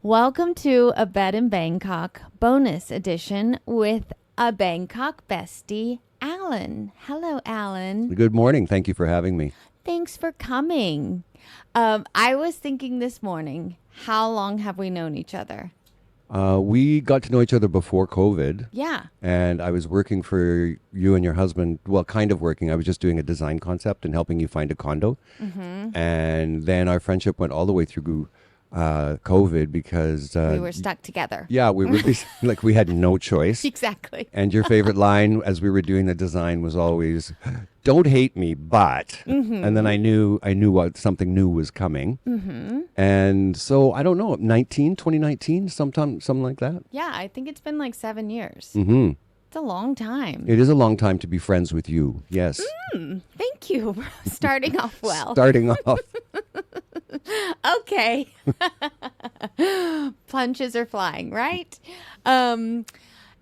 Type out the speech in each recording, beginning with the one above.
Welcome to a Bed in Bangkok bonus edition with a Bangkok bestie, Allan. Hello, Allan. Good morning. Thank you for having me. Thanks for coming. I was thinking this morning, how long have we known each other? We got to know each other before COVID. Yeah. And I was working for you and your husband. Well, kind of working. I was just doing a design concept and helping you find a condo. Mm-hmm. And then our friendship went all the way through COVID because... we were stuck together. Yeah, we were like we had no choice. Exactly. And your favorite line as we were doing the design was always, "Don't hate me, but." Mm-hmm. And then I knew what something new was coming. Mm-hmm. And so I don't know, 2019, something like that. Yeah, I think it's been like 7 years. Mm-hmm. It's a long time. It is a long time to be friends with you. Yes. Thank you. Starting off well. Starting off. Okay. Punches are flying, right?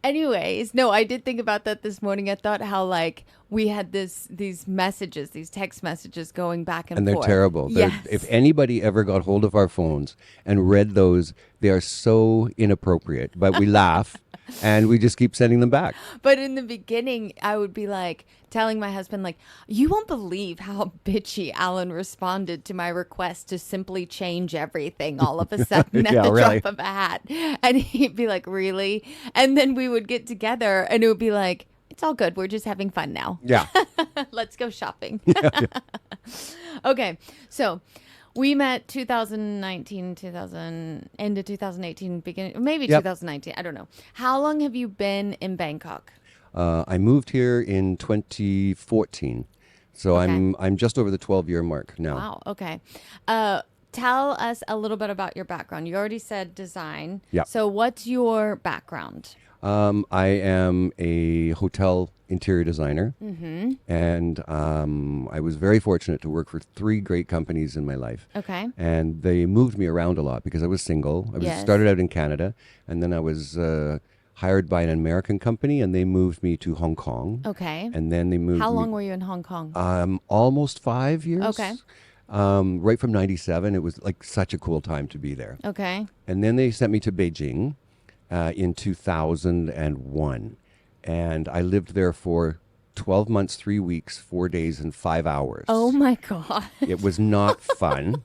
Anyways, no, I did think about that this morning. I thought how like we had these text messages going back and forth. And they're terrible. Yes. If anybody ever got hold of our phones and read those, they are so inappropriate. But we laugh and we just keep sending them back. But in the beginning, I would be like telling my husband, like, you won't believe how bitchy Allan responded to my request to simply change everything all of a sudden at Yeah, the really. drop of a hat. And he'd be like, really? And then we would get together and it would be like, it's all good. We're just having fun now. Yeah. Let's go shopping. Yeah. Okay. So we met 2019, end of 2018, beginning, maybe Yep. 2019. I don't know. How long have you been in Bangkok? I moved here in 2014. So Okay. I'm just over the 12-year mark now. Wow. Okay. Tell us a little bit about your background. You already said design. Yeah. So what's your background? I am a hotel interior designer, and I was very fortunate to work for 3 great companies in my life. Okay. And they moved me around a lot because I was single. I was Yes. started out in Canada, and then I was hired by an American company, and they moved me to Hong Kong. Okay. And then they moved How me, long were you in Hong Kong? almost 5 years. Okay. Right from 97. It was like such a cool time to be there. Okay. And then they sent me to Beijing in 2001. And I lived there for 12 months, 3 weeks, 4 days, and 5 hours. Oh my God. It was not fun.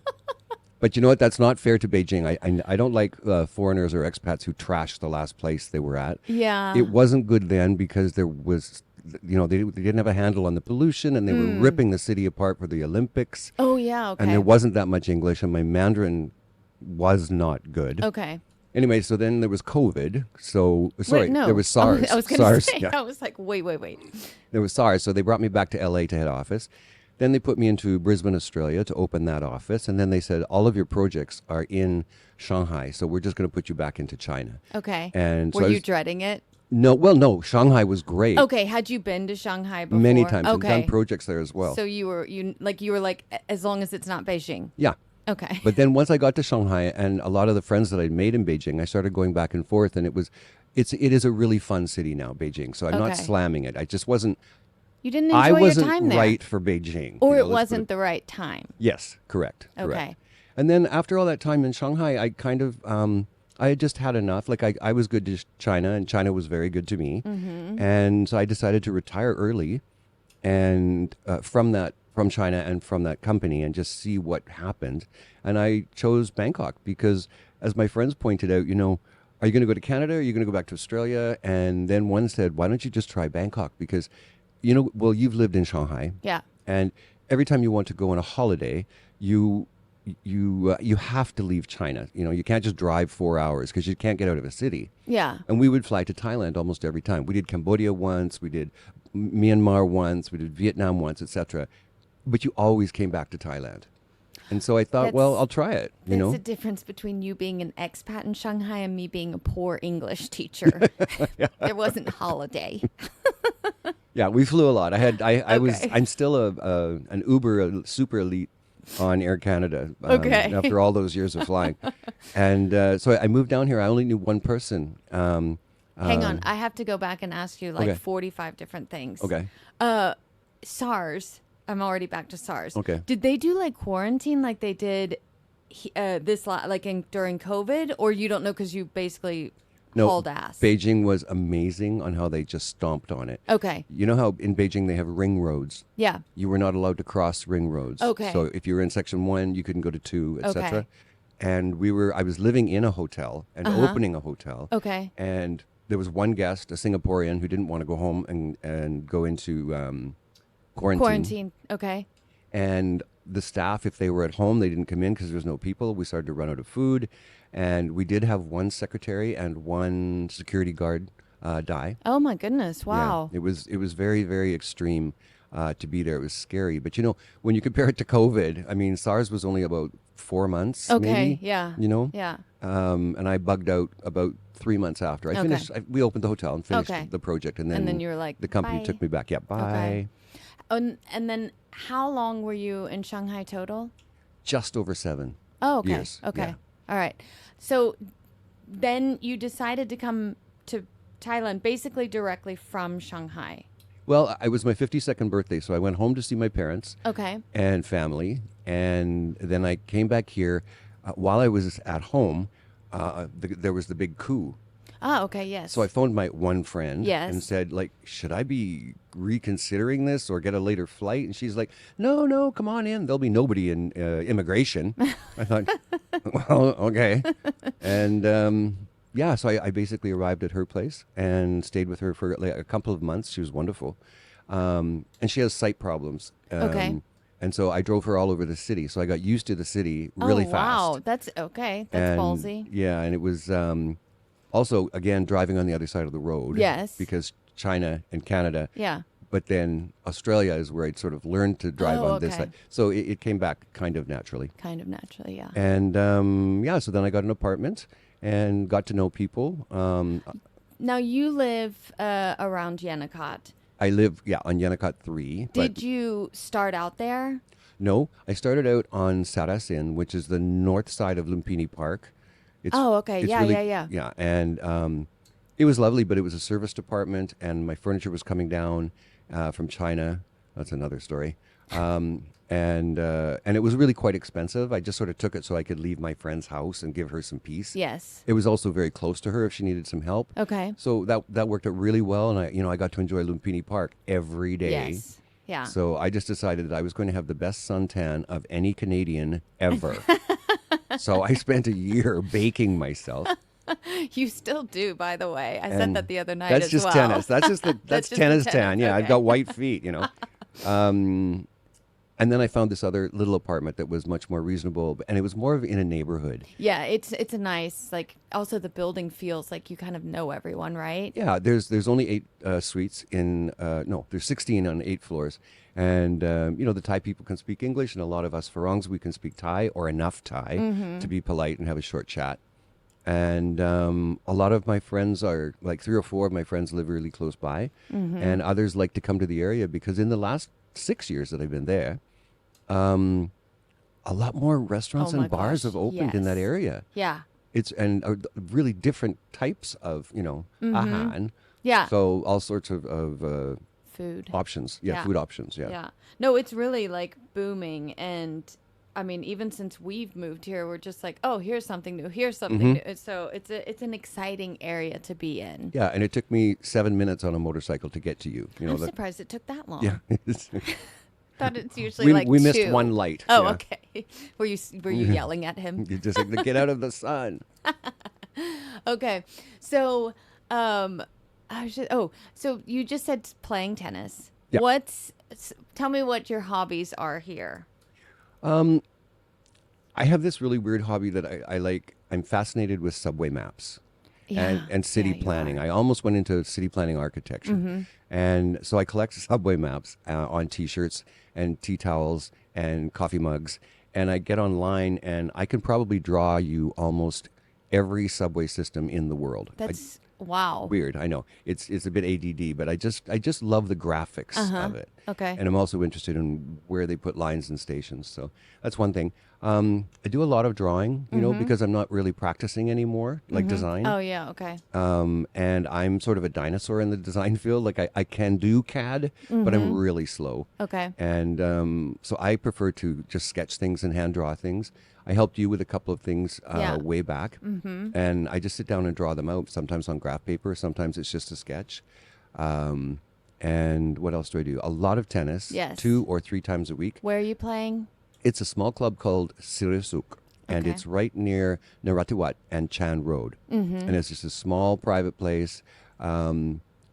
But you know what? That's not fair to Beijing. I don't like foreigners or expats who trash the last place they were at. Yeah. It wasn't good then because there was, they didn't have a handle on the pollution, and they were ripping the city apart for the Olympics. Oh yeah. Okay. And there wasn't that much English, and my Mandarin was not good. Okay. Anyway, so then there was COVID. So, sorry, Wait, no. there was SARS. I was going to SARS, say, yeah. I was like, wait. There was SARS. So they brought me back to LA to head office. Then they put me into Brisbane, Australia to open that office. And then they said, all of your projects are in Shanghai. So we're just going to put you back into China. Okay. And so were I you was- dreading it? No, Shanghai was great. Okay. Had you been to Shanghai before? Many times. Okay. And done projects there as well. So you were like, as long as it's not Beijing. Yeah. Okay. But then once I got to Shanghai, and a lot of the friends that I'd made in Beijing, I started going back and forth, and it is a really fun city now, Beijing. So I'm not Okay. slamming it. I just wasn't. You didn't enjoy I your wasn't time there. right for Beijing. Or it let's put wasn't the right time. Yes, correct. Okay. And then after all that time in Shanghai, I kind of I had just had enough. Like I was good to China, and China was very good to me, and so I decided to retire early, and from China and from that company, and just see what happened. And I chose Bangkok because, as my friends pointed out, are you going to go to Canada? Or are you going to go back to Australia? And then one said, why don't you just try Bangkok? Because, you've lived in Shanghai. Yeah. And every time you want to go on a holiday, you have to leave China. You can't just drive 4 hours because you can't get out of a city. Yeah. And we would fly to Thailand almost every time. We did Cambodia once, we did Myanmar once, we did Vietnam once, etc. But you always came back to Thailand. And so I thought, well, I'll try it. There's a difference between you being an expat in Shanghai and me being a poor English teacher. There wasn't holiday. Yeah, we flew a lot. Okay. I'm still an Uber super elite on Air Canada. Okay. After all those years of flying, and so I moved down here. I only knew one person. Hang on, I have to go back and ask you like Okay. 45 different things. Okay. SARS. I'm already back to SARS. Okay. Did they do like quarantine like they did during COVID, or you don't know because you basically No, hauled ass? Beijing was amazing on how they just stomped on it. Okay. You know how in Beijing they have ring roads? Yeah. You were not allowed to cross ring roads. Okay. So if you were in section 1, you couldn't go to 2, etc. Okay. And I was living in a hotel and opening a hotel. Okay. And there was one guest, a Singaporean, who didn't want to go home and go into quarantine. Okay. And the staff, if they were at home, they didn't come in because there was no people. We started to run out of food. And we did have one secretary and one security guard die. Oh my goodness! Wow. Yeah, it was very, very extreme to be there. It was scary. But, when you compare it to COVID, I mean, SARS was only about 4 months, Okay. maybe. Yeah. Yeah. And I bugged out about 3 months after. I finished. We opened the hotel and finished the project. And then you were like, the company bye. took me back. Yeah, bye. Okay. And then how long were you in Shanghai total? Just over 7 Oh, okay. years. Okay. Yeah. All right. So then you decided to come to Thailand basically directly from Shanghai. Well, it was my 52nd birthday, so I went home to see my parents Okay. and family. And then I came back here. While I was at home, there was the big coup. Oh, okay. Yes. So I phoned my one friend Yes. and said, should I be reconsidering this or get a later flight? And she's like, no, come on in. There'll be nobody in immigration. I thought, well, okay. And so I basically arrived at her place and stayed with her for a couple of months. She was wonderful. And she has sight problems. Okay. And so I drove her all over the city. So I got used to the city really fast. Wow. That's okay. That's ballsy. Yeah, and it was also, again, driving on the other side of the road. Yes. Because China and Canada. Yeah. But then Australia is where I'd sort of learned to drive on this okay. side. So it came back kind of naturally. Kind of naturally, yeah. And so then I got an apartment and got to know people. Now you live around Yanakot. I live, on Yanakot 3. Did you start out there? No, I started out on Sarasin, which is the north side of Lumpini Park. Okay. It's Yeah, really, yeah. Yeah, and it was lovely, but it was a service department, and my furniture was coming down from China. That's another story. And it was really quite expensive. I just sort of took it so I could leave my friend's house and give her some peace. Yes. It was also very close to her if she needed some help. Okay. So that worked out really well, and I got to enjoy Lumpini Park every day. Yes. Yeah. So I just decided that I was going to have the best suntan of any Canadian ever. So I spent a year baking myself. You still do, by the way. I said that the other night That's as just well. tennis. That's just That's just tennis the tan. tennis, Yeah, I've okay. got white feet, And then I found this other little apartment that was much more reasonable, and it was more of in a neighborhood. Yeah, it's a nice, also the building feels like you kind of know everyone, right? Yeah, there's only 8 suites there's 16 on 8 floors. And, the Thai people can speak English, and a lot of us Farongs, we can speak Thai or enough Thai to be polite and have a short chat. And a lot of my friends are, 3 or 4 of my friends live really close by, and others like to come to the area because in the last 6 years that I've been there, a lot more restaurants Oh my and bars gosh, have opened in that yes. area. Yeah. And really different types of, ahan. Yeah. So all sorts of Food. options. Yeah, Yeah. food options. Yeah. Yeah. No, it's really booming. And I mean, even since we've moved here, we're just like, oh, here's something new. Here's something new. So it's an exciting area to be in. Yeah, and it took me 7 minutes on a motorcycle to get to you. I'm surprised it took that long. Yeah. Thought it's usually we missed 2. one light. Oh, yeah. okay. Were you yelling at him? You just like, get out of the sun. Okay. So, so you just said playing tennis. Yeah. Tell me what your hobbies are here. I have this really weird hobby that I like. I'm fascinated with subway maps. Yeah. And city Yeah, you planning. are. I almost went into city planning architecture. And so I collect subway maps on T-shirts and tea towels and coffee mugs. And I get online and I can probably draw you almost every subway system in the world. That's wow. Weird, I know. It's a bit ADD, but I just love the graphics of it. Okay. And I'm also interested in where they put lines and stations. So that's one thing. I do a lot of drawing, because I'm not really practicing anymore, like design. Oh, yeah. Okay. And I'm sort of a dinosaur in the design field. Like I can do CAD, but I'm really slow. Okay. And so I prefer to just sketch things and hand draw things. I helped you with a couple of things Yeah. way back. And I just sit down and draw them out, sometimes on graph paper, sometimes it's just a sketch. And what else do I do? A lot of tennis, Yes. 2 or 3 times a week. Where are you playing? It's a small club called Sirisuk, and Okay. it's right near Naratiwat and Chan Road. And it's just a small private place.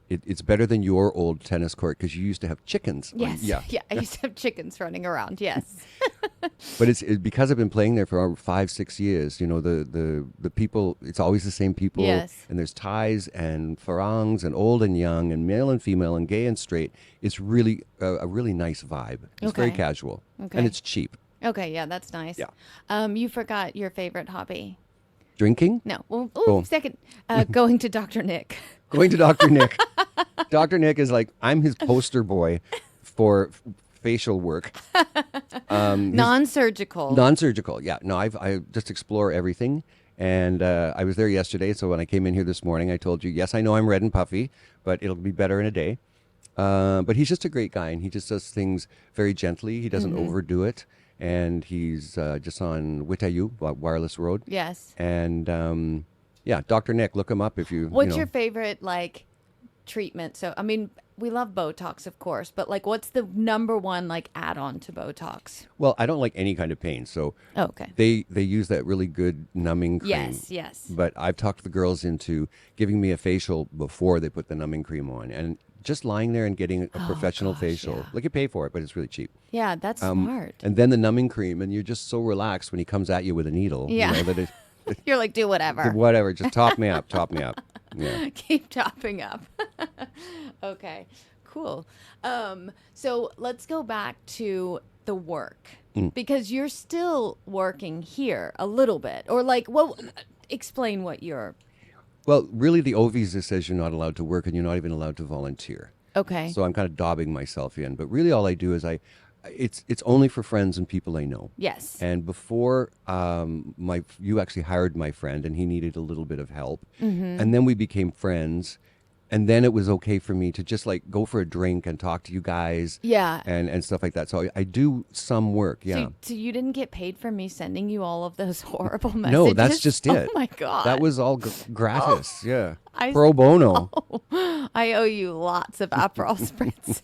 It's better than your old tennis court because you used to have chickens. Yes. Yeah. Yeah. I used to have chickens running around. Yes. But because I've been playing there for over 5-6 years. The people. It's always the same people. Yes. And there's Thais and Farangs and old and young and male and female and gay and straight. It's really a really nice vibe. It's very Okay. casual. Okay. And it's cheap. Okay. Yeah. That's nice. Yeah. You forgot your favorite hobby. Drinking. No. Well, Oh. second. Going to Dr. Nick. Going to Dr. Nick. Dr. Nick is like, I'm his poster boy for facial work. Non-surgical. Non-surgical. Yeah. No, I just explore everything. And I was there yesterday. So when I came in here this morning, I told you, yes, I know I'm red and puffy, but it'll be better in a day. But he's just a great guy, and he just does things very gently. He doesn't overdo it. And he's just on Witayu, Wireless Road. Yes. And yeah, Dr. Nick, look him up if you. What's your favorite treatment? So, I mean, we love Botox, of course, but what's the number one add-on to Botox? Well, I don't like any kind of pain, so Oh, okay. they use that really good numbing cream. Yes, yes. But I've talked the girls into giving me a facial before they put the numbing cream on, and just lying there and getting a professional facial. yeah. Like you pay for it, but it's really cheap. Yeah, that's smart. And then the numbing cream, and you're just so relaxed when he comes at you with a needle. Yeah. That it, You're like, do whatever. whatever, just top me up, top me up. Yeah. Keep topping up. Okay, cool. So let's go back to the work because you're still working here a little bit, or explain what you're. Well, really, the O visa says you're not allowed to work and you're not even allowed to volunteer. Okay. So I'm kind of daubing myself in. But really, all I do is it's only for friends and people I know. Yes. And before you actually hired my friend, and he needed a little bit of help, and then we became friends. And then it was okay for me to just go for a drink and talk to you guys. Yeah. And stuff like that. So I do some work. Yeah. So you didn't get paid for me sending you all of those horrible messages? No, that's just it. Oh my God. That was all gratis. Yeah. I- Pro bono. I owe you lots of Aperol spritzes.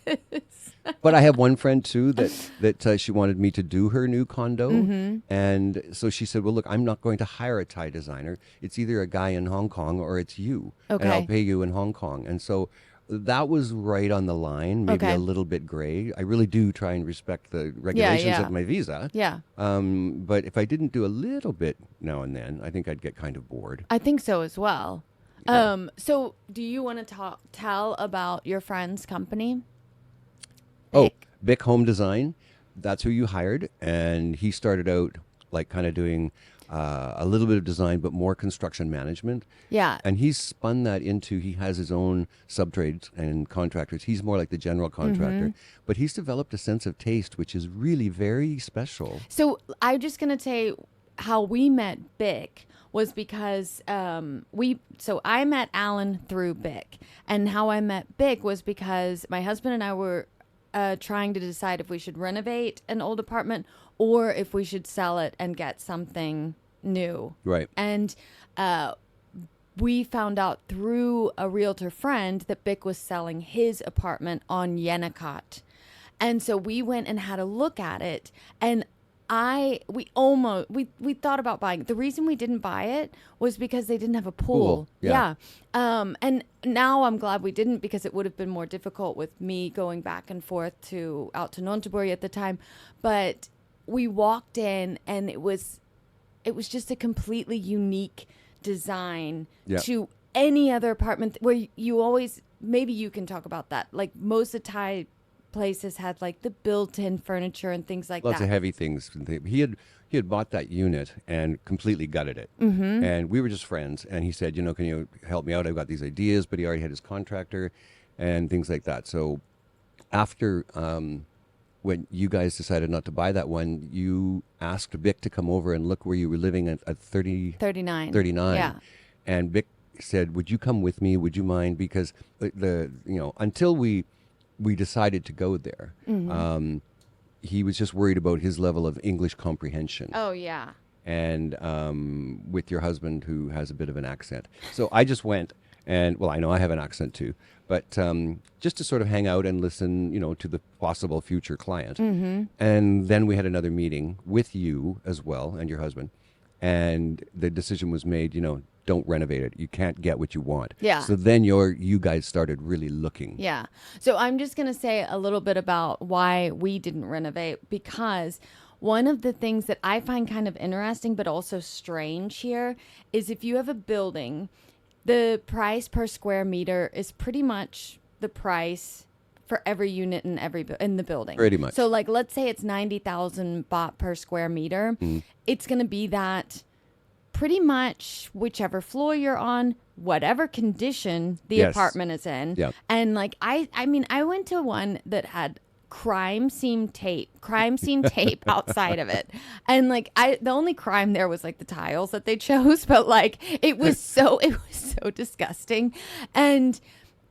But I have one friend too that she wanted me to do her new condo, and so she said, "Well, look, I'm not going to hire a Thai designer. It's either a guy in Hong Kong or it's you, and I'll Okay. pay you in Hong Kong." And so that was right on the line, maybe Okay. a little bit gray. I really do try and respect the regulations yeah. of my visa. Yeah. But if I didn't do a little bit now and then, I think I'd get kind of bored. I think so as well. So do you want to tell about your friend's company? Oh, Bic Home Design. That's who you hired. And he started out kind of doing a little bit of design, but more construction management. Yeah. And he's spun that into, he has his own subtrades and contractors. He's more like the general contractor. But he's developed a sense of taste, which is really very special. So I'm just going to say how we met Bic was because I met Allan through Bic. And how I met Bic was because my husband and I were trying to decide if we should renovate an old apartment or if we should sell it and get something new. Right. And we found out through a realtor friend that Bic was selling his apartment on Yennecut. And so we went and had a look at it, and we thought about buying it. The reason we didn't buy it was because they didn't have a pool. Yeah. And now I'm glad we didn't, because it would have been more difficult with me going back and forth out to Nonthaburi at the time. But we walked in, and it was just a completely unique design to any other apartment where you always, maybe you can talk about that. Most of Thai places had the built-in furniture and things like Lots that. of heavy things. He had bought that unit and completely gutted it. And we were just friends. And he said, can you help me out? I've got these ideas. But he already had his contractor and things like that. So after when you guys decided not to buy that one, you asked Vic to come over and look where you were living at 39. 39. Yeah. And Vic said, "Would you come with me? Would you mind?" Because until we decided to go there, he was just worried about his level of English comprehension. Oh, yeah. And with your husband, who has a bit of an accent. So I just went, and well, I know I have an accent too, but just to sort of hang out and listen, to the possible future client. Mm-hmm. And then we had another meeting with you as well and your husband, and the decision was made, don't renovate it. You can't get what you want. Yeah. So then you guys started really looking. Yeah. So I'm just going to say a little bit about why we didn't renovate, because one of the things that I find kind of interesting but also strange here is if you have a building, the price per square meter is pretty much the price for every unit in the building. Pretty much. So like let's say it's 90,000 baht per square meter. It's going to be that pretty much whichever floor you're on, whatever condition the Yes. apartment is in. Yep. And like I mean I went to one that had crime scene tape outside of it, and like the only crime there was like the tiles that they chose, but like it was so disgusting. And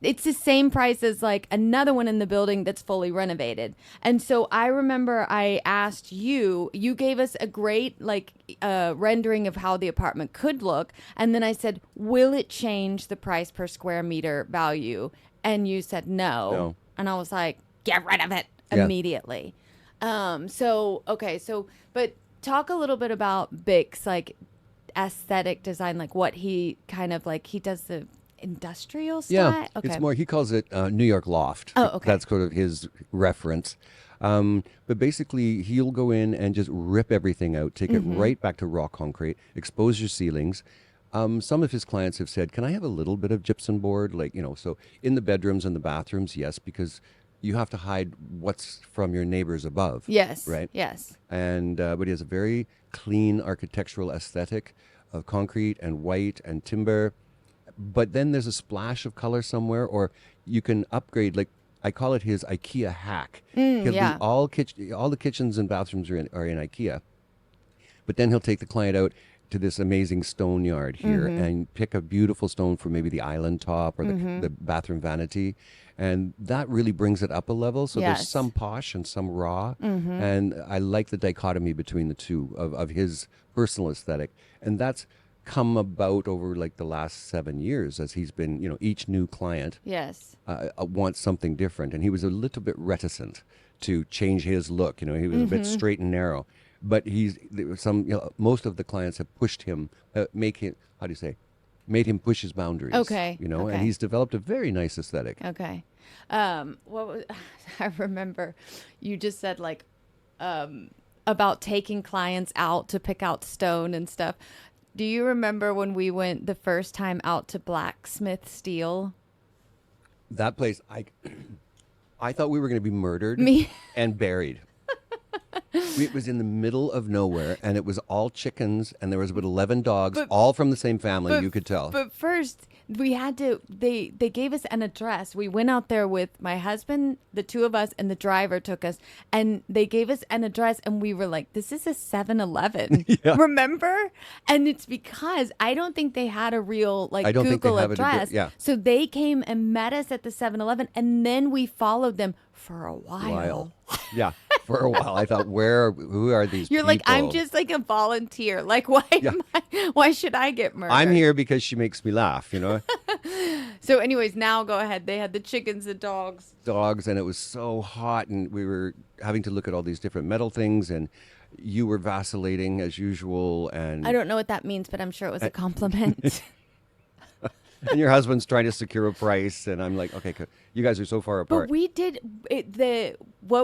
it's the same price as like another one in the building that's fully renovated. And so I remember I asked you gave us a great like rendering of how the apartment could look. And then I said, will it change the price per square meter value? And you said no. And I was like, get rid of it immediately. But talk a little bit about Bic's like aesthetic design, like what he kind of like, he does the industrial style. Yeah, Okay. it's more, he calls it New York loft. Oh, okay. That's sort of his reference. But basically, he'll go in and just rip everything out, take it right back to raw concrete, expose your ceilings. Some of his clients have said, can I have a little bit of gypsum board? Like, so in the bedrooms and the bathrooms, yes, because you have to hide what's from your neighbors above. Yes. Right? Yes. And but he has a very clean architectural aesthetic of concrete and white and timber. But then there's a splash of color somewhere, or you can upgrade. Like I call it his IKEA hack. Yeah. All the kitchens and bathrooms are in IKEA. But then he'll take the client out to this amazing stone yard here and pick a beautiful stone for maybe the island top or the bathroom vanity. And that really brings it up a level. So Yes. there's some posh and some raw. And I like the dichotomy between the two of his personal aesthetic. And that's come about over like the last 7 years as he's been, each new client Yes. wants something different. And he was a little bit reticent to change his look. He was a bit straight and narrow. But most of the clients have pushed him, made him push his boundaries. Okay, okay. And he's developed a very nice aesthetic. Okay. I remember you just said like about taking clients out to pick out stone and stuff. Do you remember when we went the first time out to Blacksmith Steel? That place, I thought we were going to be murdered and buried. It was in the middle of nowhere, and it was all chickens, and there was about 11 dogs, all from the same family, you could tell. But first, we had to, they gave us an address. We went out there with my husband, the two of us, and the driver took us, and they gave us an address, and we were like, this is a 7-Eleven. Yeah. Remember? And it's because I don't think they had a real I don't think they Google have address. yeah. So they came and met us at the 7-Eleven, and then we followed them for a while. Yeah, for a while. I thought, who are these You're people? like, I'm just like a volunteer. Like, why should I get murdered? I'm here because she makes me laugh, So anyways, now go ahead. They had the chickens, the dogs. And it was so hot, and we were having to look at all these different metal things, and you were vacillating as usual. And I don't know what that means, but I'm sure it was a compliment. and your husband's trying to secure a price, and I'm like, okay, you guys are so far apart. But we did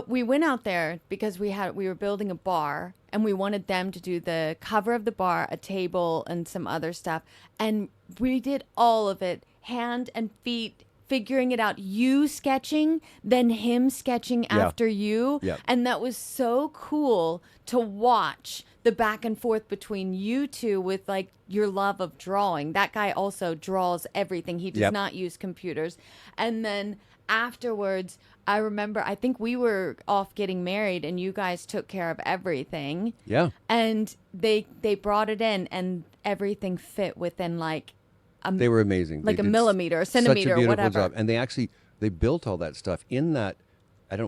we went out there because we were building a bar, and we wanted them to do the cover of the bar, a table, and some other stuff, and we did all of it, hand and feet figuring it out, you sketching, then him sketching after you. Yeah. And that was so cool to watch the back and forth between you two with like your love of drawing. That guy also draws everything. He does not use computers. And then afterwards, I remember, I think we were off getting married and you guys took care of everything. Yeah. And they brought it in and everything fit within like they were amazing. Like they a did millimeter, a such centimeter, a beautiful whatever. job. And they built all that stuff in that,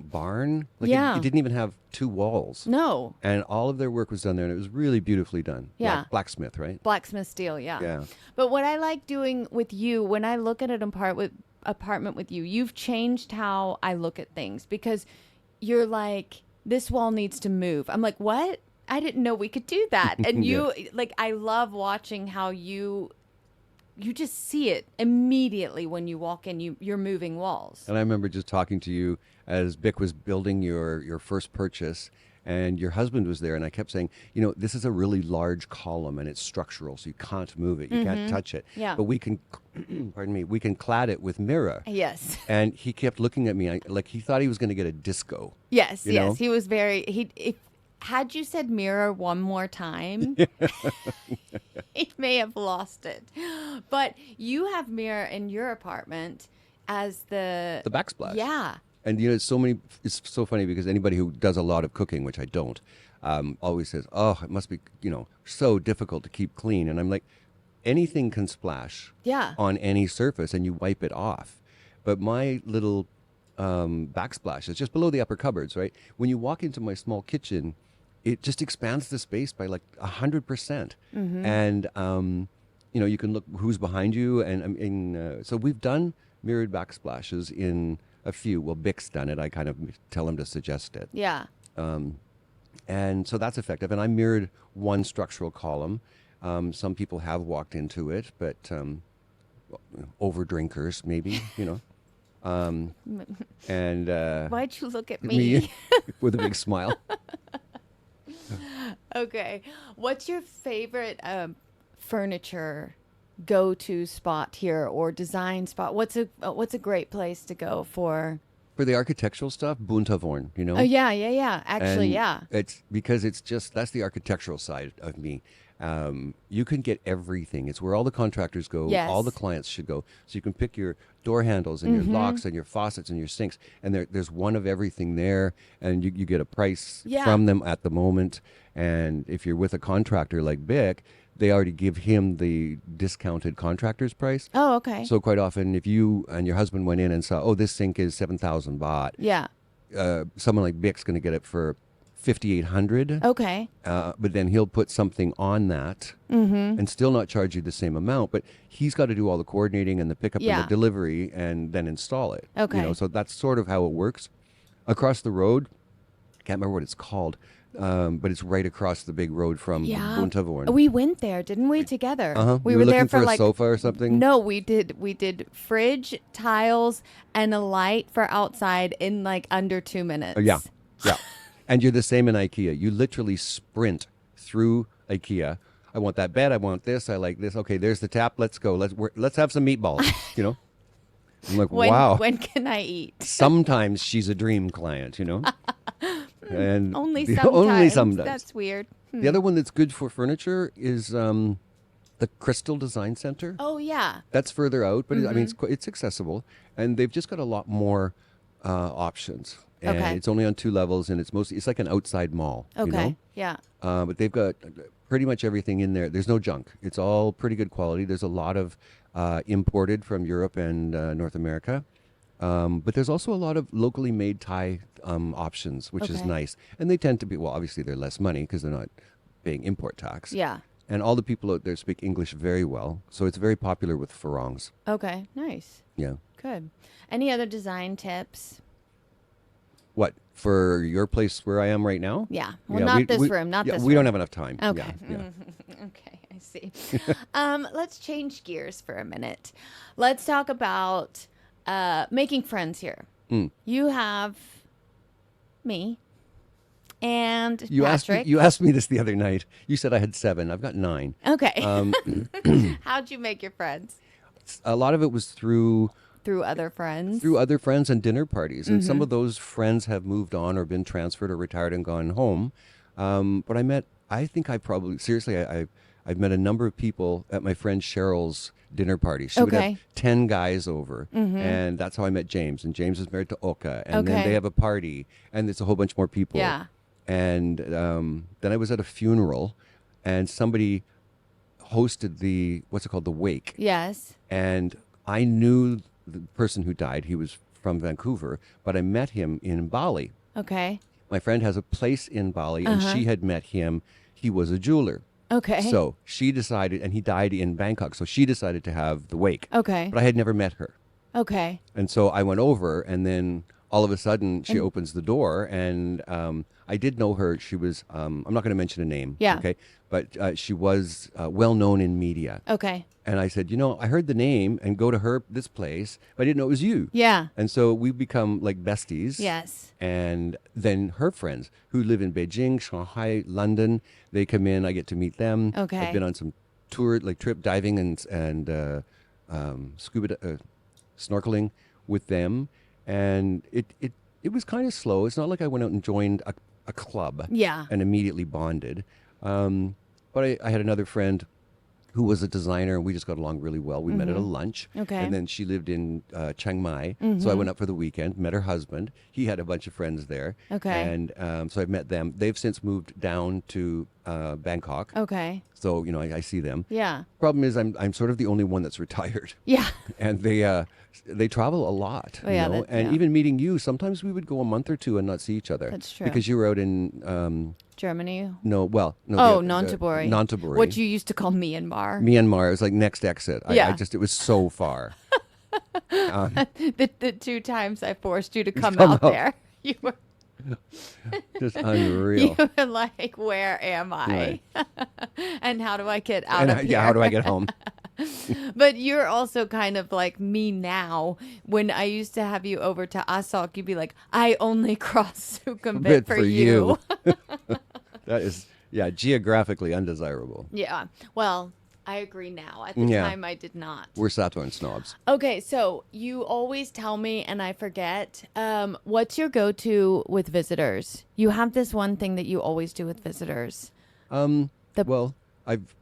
barn. Like Yeah. it didn't even have 2 walls. No. And all of their work was done there, and it was really beautifully done. Yeah. Blacksmith, right? Blacksmith steel, yeah. Yeah. But what I like doing with you, when I look at an apartment with you, you've changed how I look at things because you're like, this wall needs to move. I'm like, what? I didn't know we could do that. And you, like, I love watching how you just see it immediately when you walk in. You're moving walls. And I remember just talking to you as Bick was building your first purchase, and your husband was there, and I kept saying, this is a really large column, and it's structural, so you can't move it, you can't touch it. Yeah. But we can, pardon me, we can clad it with mirror. Yes. And he kept looking at me like he thought he was going to get a disco. Yes, you know? yes. He was had you said mirror one more time, he may have lost it. But you have mirror in your apartment as the backsplash. Yeah. And it's so funny because anybody who does a lot of cooking, which I don't, always says, "Oh, it must be, so difficult to keep clean." And I'm like, anything can splash on any surface and you wipe it off. But my little backsplash is just below the upper cupboards, right? When you walk into my small kitchen, it just expands the space by like 100%. And, you can look who's behind you. And so we've done mirrored backsplashes in a few. Well, Bick's done it. I kind of tell him to suggest it. Yeah. And so that's effective. And I mirrored one structural column. Some people have walked into it, but over drinkers, maybe, And Why'd you look at me? With a big smile. Okay. What's your favorite furniture go-to spot here or design spot? What's a great place to go for the architectural stuff? Buntavorn, Oh yeah. Actually, and it's because that's the architectural side of me. You can get everything. It's where all the contractors go. Yes. All the clients should go. So you can pick your door handles and your locks and your faucets and your sinks. And there's one of everything there. And you get a price from them at the moment. And if you're with a contractor like Bick, they already give him the discounted contractor's price. Oh, okay. So quite often, if you and your husband went in and saw, this sink is 7,000 baht. Yeah. Someone like Bick's going to get it for 5,800. Okay. But then he'll put something on that and still not charge you the same amount. But he's got to do all the coordinating and the pickup and the delivery and then install it. Okay. So that's sort of how it works. Across the road, I can't remember what it's called, but it's right across the big road from Buntavorn. We went there, didn't we, together? We were were there looking for a like sofa or something? No, we did fridge, tiles, and a light for outside in like under 2 minutes. Yeah. And you're the same in IKEA. You literally sprint through IKEA. I want that bed. I want this. I like this. Okay, there's the tap. Let's go. Let's have some meatballs. I'm like, wow. When can I eat? Sometimes she's a dream client. And Only only sometimes. sometimes. That's weird. The other one that's good for furniture is the Crystal Design Center. Oh yeah. That's further out, but it's accessible, and they've just got a lot more options. And it's only on 2 levels, and it's like an outside mall. Okay. Yeah. But they've got pretty much everything in there. There's no junk. It's all pretty good quality. There's a lot of imported from Europe and North America. But there's also a lot of locally made Thai options, which is nice. And they tend to be, well, obviously they're less money because they're not paying import tax. Yeah. And all the people out there speak English very well. So it's very popular with farangs. Okay. Nice. Yeah. Good. Any other design tips? What, for your place where I am right now? Yeah. Well, not this room. Not this room. We don't have enough time. Okay. Yeah. Okay, I see. Let's change gears for a minute. Let's talk about making friends here. You have me and Patrick. You asked me this the other night. You said I had 7. I've got 9. Okay. How'd you make your friends? A lot of it was through through other friends. through other friends and dinner parties. And Mm-hmm. some of those friends have moved on or been transferred or retired and gone home. But I think I probably, seriously, I've met a number of people at my friend Cheryl's dinner party. She would Okay. have 10 guys over. And that's how I met James. And James is married to Oka. And then Okay. they have a party. And it's a whole bunch more people. Yeah. And then I was at a funeral and somebody hosted what's it called? The wake. Yes. And I knew the person who died. He was from Vancouver, but I met him in Bali. Okay. My friend has a place in Bali, and she had met him. He was a jeweler. Okay. So she decided, and he died in Bangkok, so she decided to have the wake. Okay. But I had never met her. Okay. And so I went over, and then all of a sudden she opens the door, and I did know her. She was, I'm not going to mention a name. Yeah. Okay. But she was well known in media. Okay. And I said, I heard the name and go to this place, but I didn't know it was you. Yeah. And so we've become like besties. Yes. And then her friends who live in Beijing, Shanghai, London, they come in. I get to meet them. Okay. I've been on some tour, like trip diving and scuba snorkeling with them. And it was kind of slow. It's not like I went out and joined a club Yeah. and immediately bonded. But I had another friend who was a designer, and we just got along really well. We met at a lunch. Okay. And then she lived in Chiang Mai. So I went up for the weekend, met her husband. He had a bunch of friends there. Okay. And so I met them. They've since moved down to Bangkok. Okay. So, I see them. Yeah. Problem is I'm sort of the only one that's retired. Yeah. And they travel a lot. Oh, yeah, And yeah. even meeting you, sometimes we would go a month or two and not see each other. That's true. Because you were out in Germany. no. Oh, Nonthaburi. Nonthaburi. What you used to call Myanmar. Myanmar. It was like next exit. Yeah. It was so far. The 2 times I forced you to come Come out out. there. You were Just unreal. You were like, where am I? And how do I get out And of here? yeah, how do I get home? But you're also kind of like me now. When I used to have you over to Asok, you'd be like, I only cross Sukhumvit Bit for you. That is, geographically undesirable. Yeah. Well, I agree now. At the Yeah. time, I did not. We're Saturn snobs. Okay, so you always tell me, and I forget, what's your go-to with visitors? You have this one thing that you always do with visitors. Well, I've,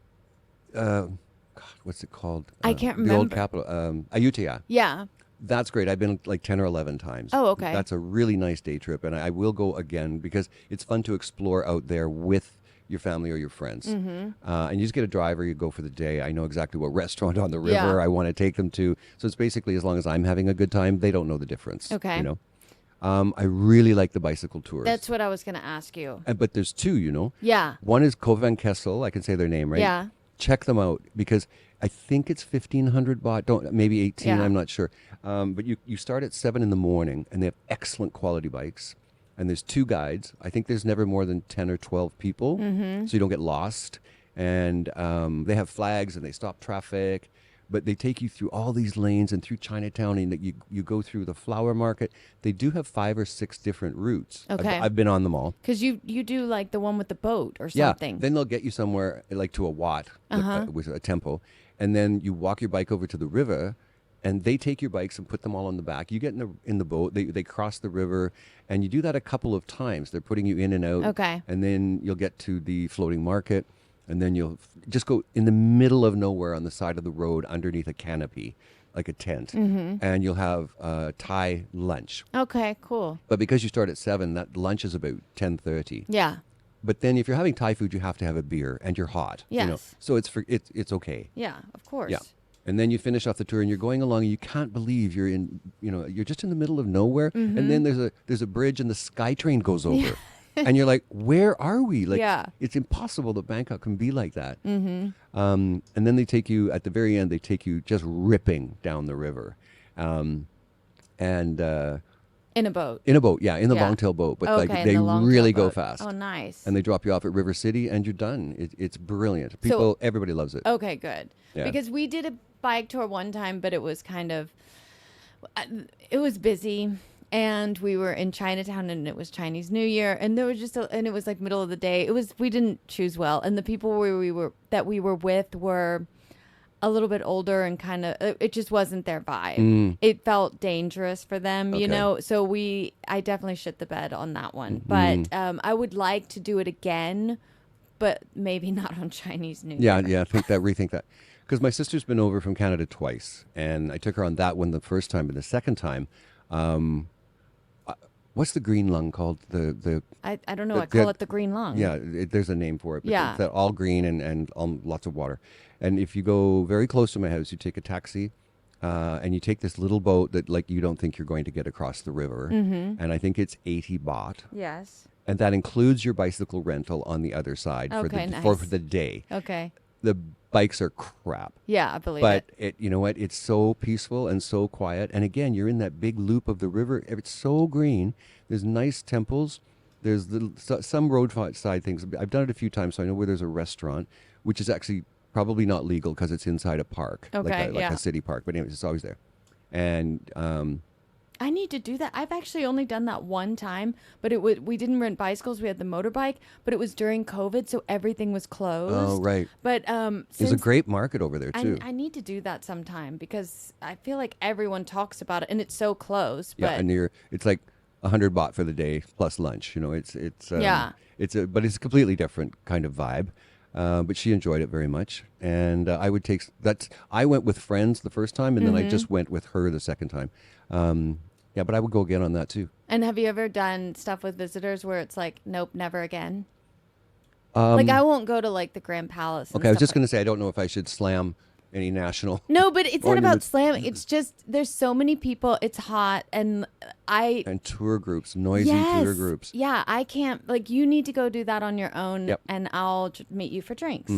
God, what's it called? I can't The old remember. capital, Ayutthaya. Yeah. That's great. I've been like 10 or 11 times. Oh, okay. That's a really nice day trip, and I will go again because it's fun to explore out there with your family or your friends. Mm-hmm. And you just get a driver, you go for the day. I know exactly what restaurant on the river Yeah. I want to take them to. So it's basically as long as I'm having a good time, they don't know the difference. Okay. I really like the bicycle tours. That's what I was going to ask you. But there's 2, Yeah. One is Koh Phangan. I can say their name, right? Yeah. Check them out because I think it's 1,500 baht, maybe 18, Yeah. I'm not sure. But you start at 7 in the morning, and they have excellent quality bikes. And there's 2 guides. I think there's never more than 10 or 12 people, so you don't get lost. And they have flags, and they stop traffic. But they take you through all these lanes and through Chinatown, and you go through the flower market. They do have 5 or 6 different routes. Okay. I've been on them all. Because you do like the one with the boat or Yeah, something. then they'll get you somewhere like to a Wat, with a temple, and then you walk your bike over to the river, and they take your bikes and put them all on the back. You get in the boat. They cross the river, and you do that a couple of times. They're putting you in and out. Okay. And then you'll get to the floating market, and then you'll just go in the middle of nowhere on the side of the road underneath a canopy, like a tent, and you'll have Thai lunch. Okay, cool. But because you start at 7, that lunch is about 10:30. Yeah. But then if you're having Thai food, you have to have a beer, and you're hot. Yes. So it's okay. Yeah, of course. Yeah. And then you finish off the tour, and you're going along, and you can't believe you're you're just in the middle of nowhere, and then there's a bridge, and the SkyTrain goes over, and you're like, where are we? Like, Yeah. it's impossible that Bangkok can be like that. And then they take you at the very end. They take you just ripping down the river, and In a boat. in a boat, in the Yeah. longtail boat, but Okay, like in they the longtail really go boat. fast. Oh, nice. And they drop you off at River City, and you're done. It's brilliant. Everybody loves it. Okay, good. Yeah. Because we did a bike tour one time, but it was it was busy, and we were in Chinatown, and it was Chinese New Year, and there was and it was like middle of the day. We didn't choose well, and the people we were with were a little bit older and kind of, it just wasn't their vibe. It felt dangerous for them, you Okay. know? So I definitely shit the bed on that one. But I would like to do it again, but maybe not on Chinese New Yeah, Year. yeah. Rethink that. Because my sister's been over from Canada twice, and I took her on that one the first time, but the second time, what's the green lung called? I don't know. I call it the green lung. Yeah, there's a name for it. But Yeah. it's that all green and lots of water. And if you go very close to my house, you take a taxi, and you take this little boat that like you don't think you're going to get across the river. And I think it's 80 baht. Yes. And that includes your bicycle rental on the other side Okay, for nice. the day. Okay. The bikes are crap. Yeah, I believe But it. you know what? It's so peaceful and so quiet. And again, you're in that big loop of the river. It's so green. There's nice temples. There's some roadside things. I've done it a few times, so I know where there's a restaurant, which is actually probably not legal because it's inside a park, Okay, like yeah. a city park. But anyways, it's always there. And I need to do that. I've actually only done that one time, but we didn't rent bicycles. We had the motorbike, but it was during COVID, so everything was closed. oh right, But there's a great market over there too. I need to do that sometime because I feel like everyone talks about it, and it's so close. Yeah, But and it's like 100 baht for the day plus lunch. You know, it's Yeah. but it's a completely different kind of vibe. But she enjoyed it very much, and I would take that. I went with friends the first time, and then I just went with her the second time. Yeah, but I would go again on that too. And have you ever done stuff with visitors where it's like, nope, never again? Like I won't go to like the Grand Palace. And Okay, I was stuff just like- going to say I don't know if I should slam any national. No, but it's not about Monuments. slamming. It's just there's so many people. It's hot, and And tour groups, noisy tour groups. Yeah, I can't. Like, you need to go do that on your own, Yep. and I'll meet you for drinks.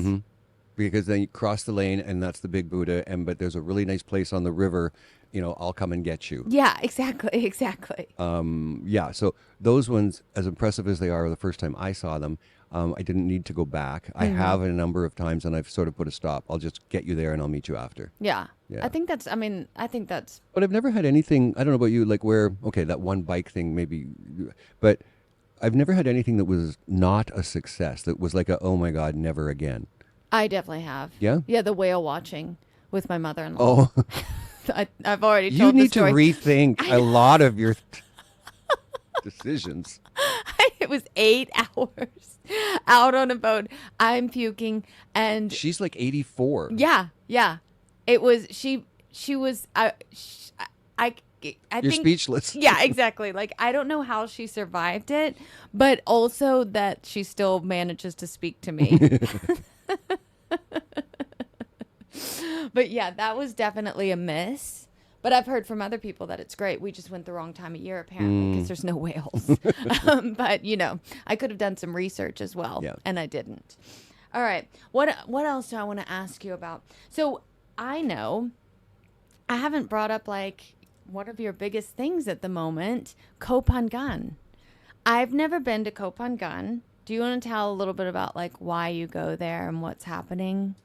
Because then you cross the lane, and that's the big Buddha. But there's a really nice place on the river. You know, I'll come and get you. Yeah, exactly, exactly. Yeah, so those ones, as impressive as they are the first time I saw them, I didn't need to go back. I have a number of times, and I've sort of put a stop. I'll just get you there, and I'll meet you after. Yeah. Yeah. I think that's. I mean, I think that's. But I've never had anything, I don't know about you, like where, okay, that one bike thing maybe, but I've never had anything that was not a success, that was like oh my God, never again. I definitely have. Yeah? Yeah, the whale watching with my mother-in-law. Oh, I've already you told the need to story. rethink a lot of your decisions. It was 8 hours out on a boat. I'm puking, and She's like 84. yeah. It was she was I You're think speechless. yeah, exactly. Like, I don't know how she survived it, but also that she still manages to speak to me. But yeah, that was definitely a miss. But I've heard from other people that it's great. We just went the wrong time of year, apparently, because there's no whales. But, you know, I could have done some research as well, Yeah. and I didn't. All right. What else do I want to ask you about? So I know I haven't brought up, like, one of your biggest things at the moment, Koh Phangan. I've never been to Koh Phangan. Do you want to tell a little bit about, like, why you go there and what's happening?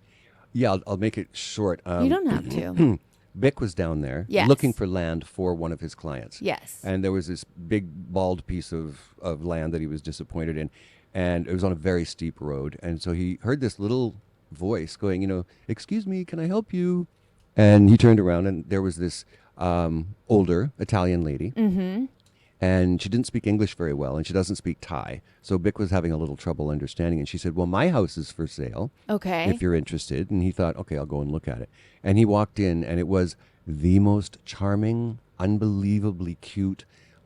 Yeah, I'll make it short. You don't have to. Bick was down there Yes. looking for land for one of his clients. Yes. And there was this big bald piece of land that he was disappointed in. And it was on a very steep road. And so he heard this little voice going, you know, excuse me, can I help you? And he turned around and there was this older Italian lady. Mm-hmm. And she didn't speak English very well, and she doesn't speak Thai. So Bick was having a little trouble understanding. And she said, well, my house is for sale. Okay. If you're interested. And he thought, okay, I'll go and look at it. And he walked in, and it was the most charming, unbelievably cute.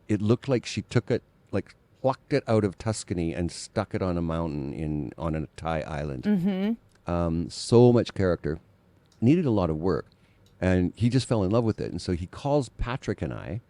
It looked like she took it, like plucked it out of Tuscany and stuck it on a mountain on a Thai island. Mm-hmm. So much character. Needed a lot of work. And he just fell in love with it. And so he calls Patrick and I.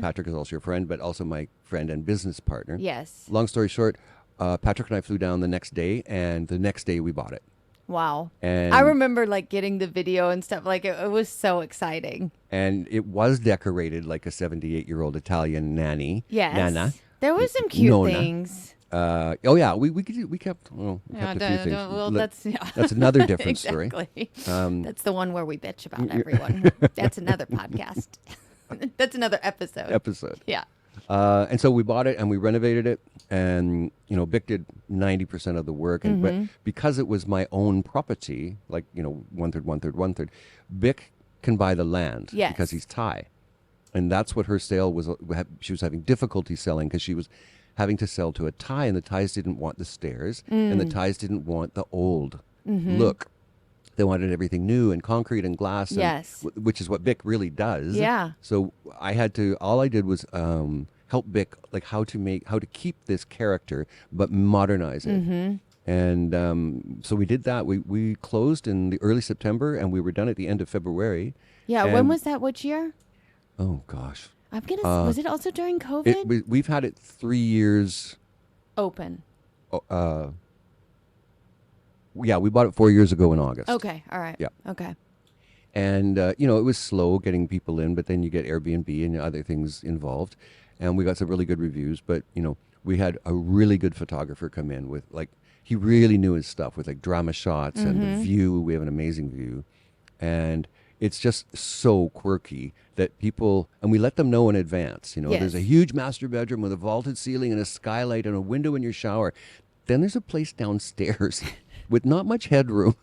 Patrick is also your friend, but also my friend and business partner. Yes. Long story short, Patrick and I flew down the next day, and the next day we bought it. Wow. And I remember, like, getting the video and stuff. Like, it was so exciting. And it was decorated like a 78-year-old Italian nanny. Yes. Nana. There were some cute Nonna. things. Oh yeah, we kept a few things. Well, Let- that's that's another different story. exactly. That's the one where we bitch about everyone. That's another podcast. That's another episode. Episode. Yeah. And so we bought it and we renovated it, and Bic did 90% of the work. And but because it was my own property, like one third, one third, one third, Bic can buy the land Yes. because he's Thai, and that's what her sale was. She was having difficulty selling because she was having to sell to a Thai, and the Thais didn't want the stairs, and the Thais didn't want the old look. They wanted everything new and concrete and glass, and, Yes. which is what Bic really does. Yeah. So all I did was help Bic like how to keep this character but modernize it. And so we did that. We closed in the early September, and we were done at the end of February. Yeah. And- When was that? Which year? Oh gosh, I'm gonna. Was it also during COVID? we've had it 3 years. Open. Yeah, we bought it 4 years ago in August. Okay. All right. Yeah. Okay. And, it was slow getting people in, but then you get Airbnb and other things involved. And we got some really good reviews. But, we had a really good photographer come in with, like, he really knew his stuff with, like, drama shots and the view. We have an amazing view. And it's just so quirky that people, and we let them know in advance. Yes. There's a huge master bedroom with a vaulted ceiling and a skylight and a window in your shower. Then there's a place downstairs with not much headroom,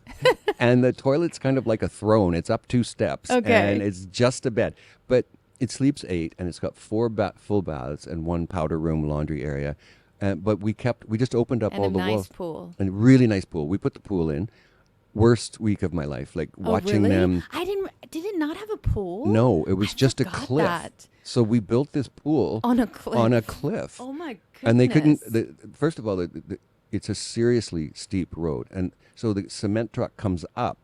and the toilet's kind of like a throne. It's up 2 steps, Okay. and it's just a bed. But it sleeps 8, and it's got 4 full baths and 1 powder room laundry area. But we just opened up And all a the nice walls. pool. And a really nice pool. We put the pool in. Worst week of my life, like watching really? them. I didn't. Did it not have a pool? No, it was I just a forgot cliff. that. So we built this pool On a cliff. On a cliff. Oh my goodness. And they couldn't. First of all, it's a seriously steep road, and so the cement truck comes up,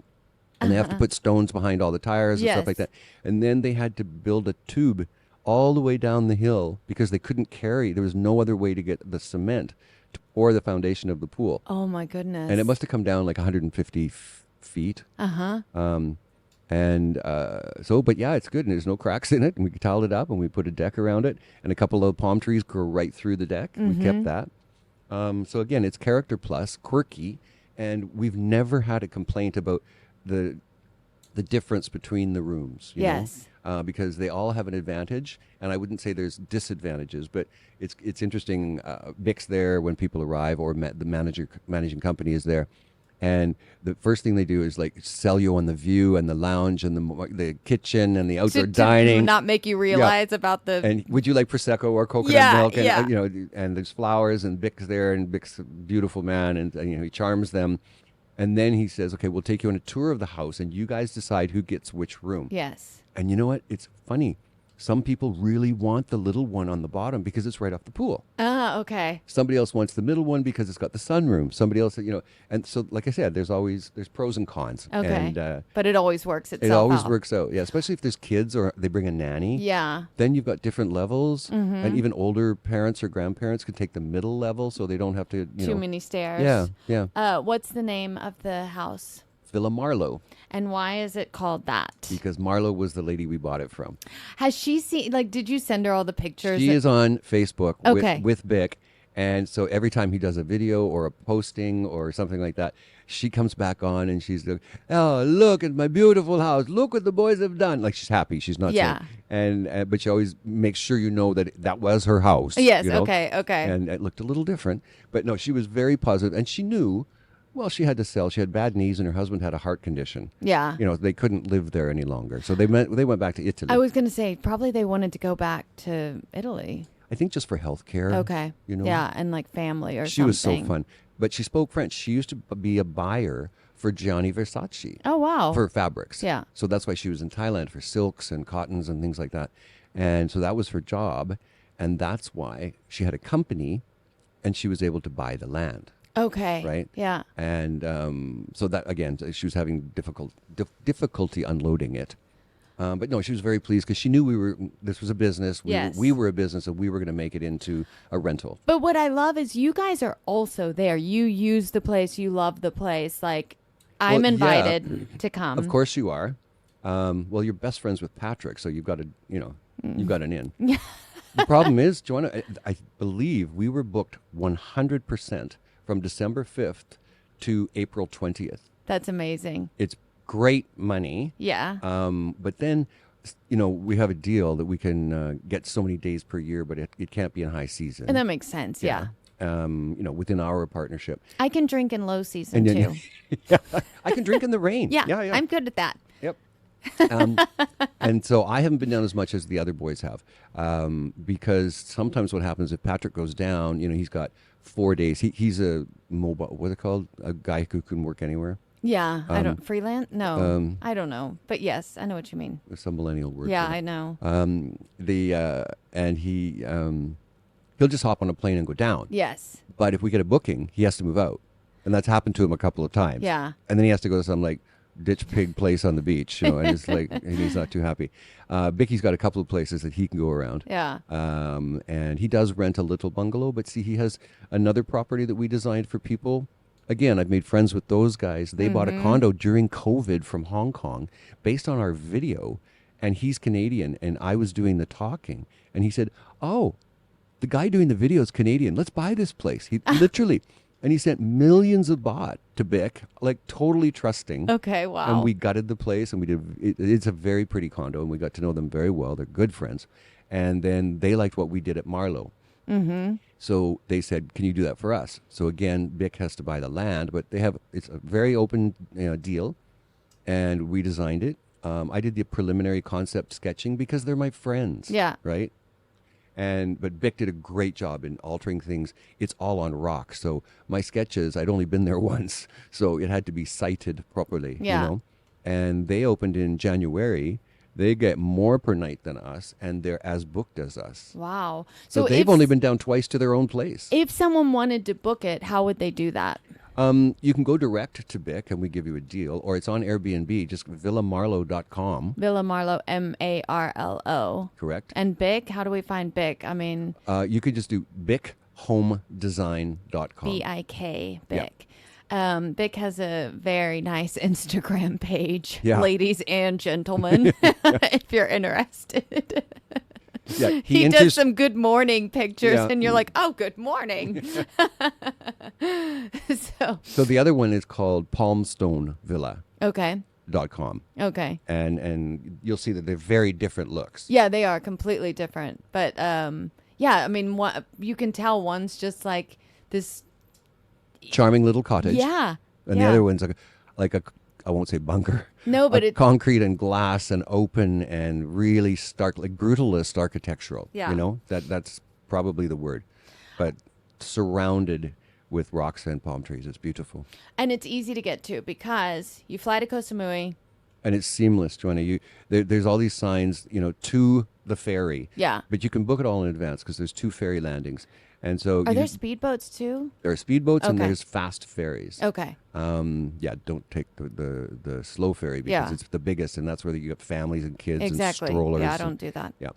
and they have to put stones behind all the tires and stuff like Yes. that. And then they had to build a tube all the way down the hill because they couldn't carry. There was no other way to get the cement to pour the foundation of the pool, Oh my goodness. and it must have come down like 150 feet. But yeah, it's good, and there's no cracks in it, and we tiled it up, and we put a deck around it, and a couple of palm trees grow right through the deck. We kept that. So again, it's character plus, quirky, and we've never had a complaint about the difference between the rooms. you know? Yes. Because they all have an advantage, and I wouldn't say there's disadvantages, but it's interesting. Bic's there when people arrive, or the managing company is there. And the first thing they do is like sell you on the view and the lounge and the kitchen and the outdoor to dining. not make you realize about the. And would you like prosecco or coconut Yeah, milk? And yeah. And there's flowers, and Bic's there, and Bic's a beautiful man, and he charms them. And then he says, "Okay, we'll take you on a tour of the house, and you guys decide who gets which room." Yes. And you know what? It's funny. Some people really want the little one on the bottom because it's right off the pool. Ah, okay. Somebody else wants the middle one because it's got the sunroom. Somebody else, and so like I said, there's pros and cons. Okay. And But it always works itself it always out. works out. Yeah, especially if there's kids or they bring a nanny. Yeah. Then you've got different levels, and even older parents or grandparents can take the middle level, so they don't have to. Too many stairs. Yeah, yeah. What's the name of the house? Villa Marlo, And why is it called that? because Marlo was the lady we bought it from. Has she seen, did you send her all the pictures? She is on Facebook Okay. with Bic. And so every time he does a video or a posting or something like that, she comes back on and she's like, "Oh, look at my beautiful house. Look what the boys have done." Like, she's happy. She's not Yeah. saying. But she always makes sure that was her house. Yes, okay. And it looked a little different. But no, she was very positive. And she knew, well, she had to sell. She had bad knees and her husband had a heart condition. Yeah. They couldn't live there any longer. So they went back to Italy. I was going to say, probably they wanted to go back to Italy. I think just for health care. Okay. You know? Yeah, and family or She something. was so fun. But she spoke French. She used to be a buyer for Gianni Versace. Oh, wow. For fabrics. Yeah. So that's why she was in Thailand for silks and cottons and things like that. And so that was her job. And that's why she had a company and she was able to buy the land. Okay. Right? Yeah. And so that, again, she was having difficulty unloading it. But no, she was very pleased because she knew this was a business. Yes. We were a business, and we were going to make it into a rental. But what I love is you guys are also there. You use the place. You love the place. I'm Well, invited to come. Of course you are. Well, you're best friends with Patrick, so you've got you've got an in. The problem is, Joanna, I believe we were booked 100% from December 5th to April 20th. That's amazing. It's great money. Yeah. But then we have a deal that we can get so many days per year, but it can't be in high season. And that makes sense. Yeah. Within our partnership. I can drink in low season And then, too. yeah, I can drink in the rain. Yeah, Yeah. I'm good at that. Yep. And so I haven't been down as much as the other boys have, because sometimes what happens if Patrick goes down, he's got 4 days. He's a mobile, what's it called? A guy who can work anywhere. Yeah, I don't freelance. No, I don't know, but yes, I know what you mean. There's some millennial word. Yeah, for it. I know. And he'll just hop on a plane and go down. Yes. But if we get a booking, he has to move out, and that's happened to him a couple of times. Yeah. And then he has to go to some like ditch pig place on the beach, and it's like, and he's not too happy. Vicky's got a couple of places that he can go around. Yeah. And he does rent a little bungalow, but see, he has another property that we designed for people. Again, I've made friends with those guys. They bought a condo during COVID from Hong Kong based on our video, and he's Canadian, and I was doing the talking. And he said, oh, the guy doing the video is Canadian. Let's buy this place. He literally... And he sent millions of baht to Bic, like totally trusting. Okay, wow. And we gutted the place, and we did. It's a very pretty condo, and we got to know them very well. They're good friends. And then they liked what we did at Marlo. Mm-hmm. So they said, can you do that for us? So again, Bic has to buy the land, but it's a very open deal, and we designed it. I did the preliminary concept sketching because they're my friends. Yeah. Right? But Bic did a great job in altering things. It's all on rock. So my sketches, I'd only been there once, so it had to be sited properly. Yeah. And they opened in January. They get more per night than us, and they're as booked as us. Wow. So they've only been down twice to their own place. If someone wanted to book it, how would they do that? You can go direct to Bic, and we give you a deal, or it's on Airbnb. Just villamarlo.com. Villa Marlo, Marlo. Correct. And Bic, how do we find Bic? I mean, you could just do bichomedesign.com. BIK, Bic. Yeah. Bic has a very nice Instagram page, Yeah. ladies and gentlemen, if you're interested. Yeah, he does some good morning pictures, Yeah. and you're like, oh, good morning. So the other one is called palmstonevilla.com. Okay. And you'll see that they're very different looks. Yeah, they are completely different. But, yeah, I mean, you can tell one's just like this. Charming little cottage. Yeah. And the other one's like a I won't say bunker. No, but it's concrete and glass and open and really stark, like brutalist architectural. Yeah. That's probably the word. But surrounded with rocks and palm trees. It's beautiful. And it's easy to get to because you fly to Koh Samui. And it's seamless, Joanna. There's all these signs, to the ferry. Yeah. But you can book it all in advance because there's 2 ferry landings. And so Are there speedboats too? There are speedboats and Okay. there's fast ferries. Okay. Don't take the slow ferry because it's the biggest, and that's where you get families and kids Exactly. and strollers. Yeah, I don't do that. Yeah.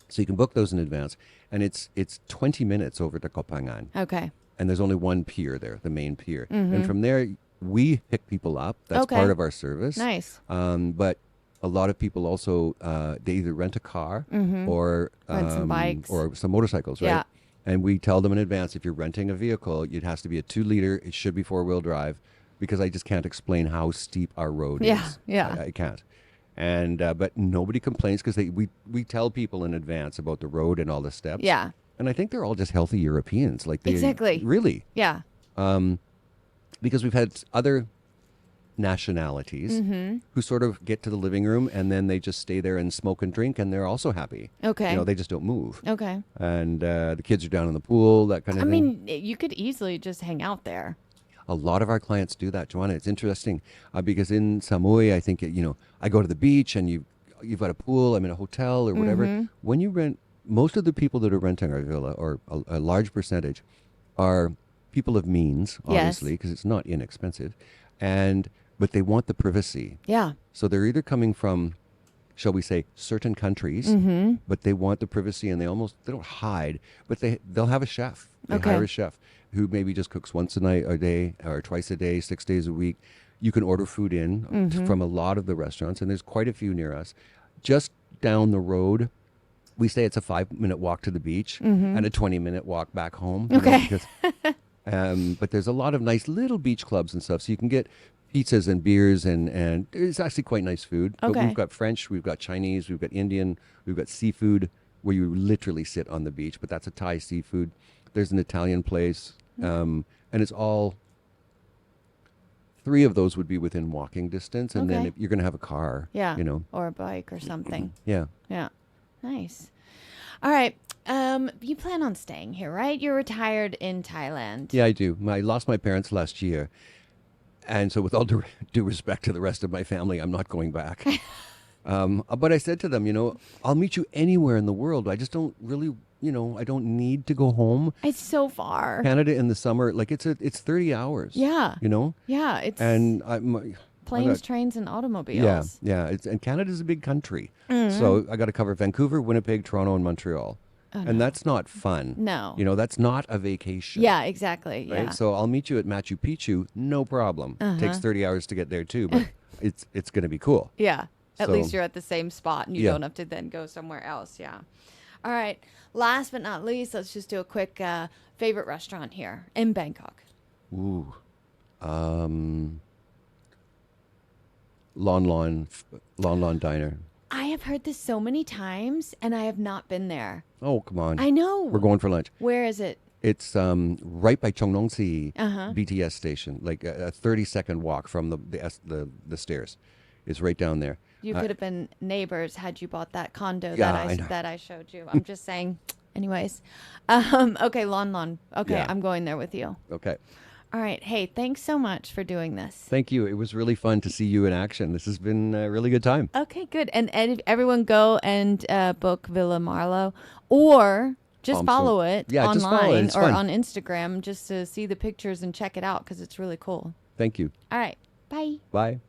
So you can book those in advance, and it's 20 minutes over to Koh Phangan. Okay. And there's only one pier there, the main pier. And from there, we pick people up. That's Okay. part of our service. Nice. But a lot of people also, they either rent a car or Rent some bikes. or some motorcycles, right? Yeah. And we tell them in advance, if you're renting a vehicle, it has to be a 2-liter. It should be 4-wheel drive, because I just can't explain how steep our road Yeah, is. yeah. I can't. And but nobody complains because we tell people in advance about the road and all the steps. Yeah. And I think they're all just healthy Europeans. Exactly. Really. Yeah. Because we've had other nationalities who sort of get to the living room and then they just stay there and smoke and drink, and they're also happy. Okay. They just don't move. Okay. And the kids are down in the pool, that kind of I thing. mean, you could easily just hang out there. A lot of our clients do that, Joanna. It's interesting because in Samui, I think, I go to the beach and you've got a pool, I'm in a hotel or whatever. When you rent, most of the people that are renting our villa, or a large percentage, are people of means, obviously, because it's not inexpensive. But they want the privacy. Yeah. So they're either coming from, shall we say, certain countries, but they want the privacy, and they don't hide, but they'll have a chef. They hire a chef who maybe just cooks once a day or twice a day, 6 days a week. You can order food in from a lot of the restaurants, and there's quite a few near us. Just down the road, we say it's a 5-minute walk to the beach and a 20-minute walk back home. Okay. But there's a lot of nice little beach clubs and stuff, so you can get pizzas and beers, and it's actually quite nice food. But Okay. we've got French, we've got Chinese, we've got Indian, we've got seafood where you literally sit on the beach, but that's a Thai seafood. There's an Italian place, and it's all. Three of those would be within walking distance, and then Okay. if you're going to have a car, Yeah. you know, Or a bike or something. yeah. Yeah. Nice. All right. You plan on staying here, right? You're retired in Thailand. Yeah, I do. I lost my parents last year. And so with all due respect to the rest of my family, I'm not going back. But I said to them, I'll meet you anywhere in the world. I just don't really, I don't need to go home. It's so far. Canada in the summer, like it's 30 hours. Yeah. You know? Yeah. It's And planes, trains, and automobiles. yeah. And Canada's a big country. So I got to cover Vancouver, Winnipeg, Toronto, and Montreal. Oh, And no. that's not fun. No. That's not a vacation. Yeah, exactly. Right? Yeah. So I'll meet you at Machu Picchu, no problem. Takes 30 hours to get there too, but it's going to be cool. Yeah. At So- least you're at the same spot and you Yeah. don't have to then go somewhere else. Yeah. All right. Last but not least, let's just do a quick favorite restaurant here in Bangkok. Ooh. Lon Lon Diner. I have heard this so many times and I have not been there. Oh, come on. I know. We're going for lunch. Where is it? It's right by Cheongnomsi Uh-huh. BTS station, like a 30-second walk from the stairs. It's right down there. You could have been neighbors had you bought that condo Yeah, I know. that I showed you. I'm just saying. Anyways. Okay, Lon Lon. Okay, Yeah. I'm going there with you. Okay. All right. Hey, thanks so much for doing this. Thank you. It was really fun to see you in action. This has been a really good time. Okay, good. And everyone go and book Villa Marlo or just Thompson. follow it Yeah, just follow it. online It's or fun. on Instagram just to see the pictures and check it out because it's really cool. Thank you. All right. Bye. Bye.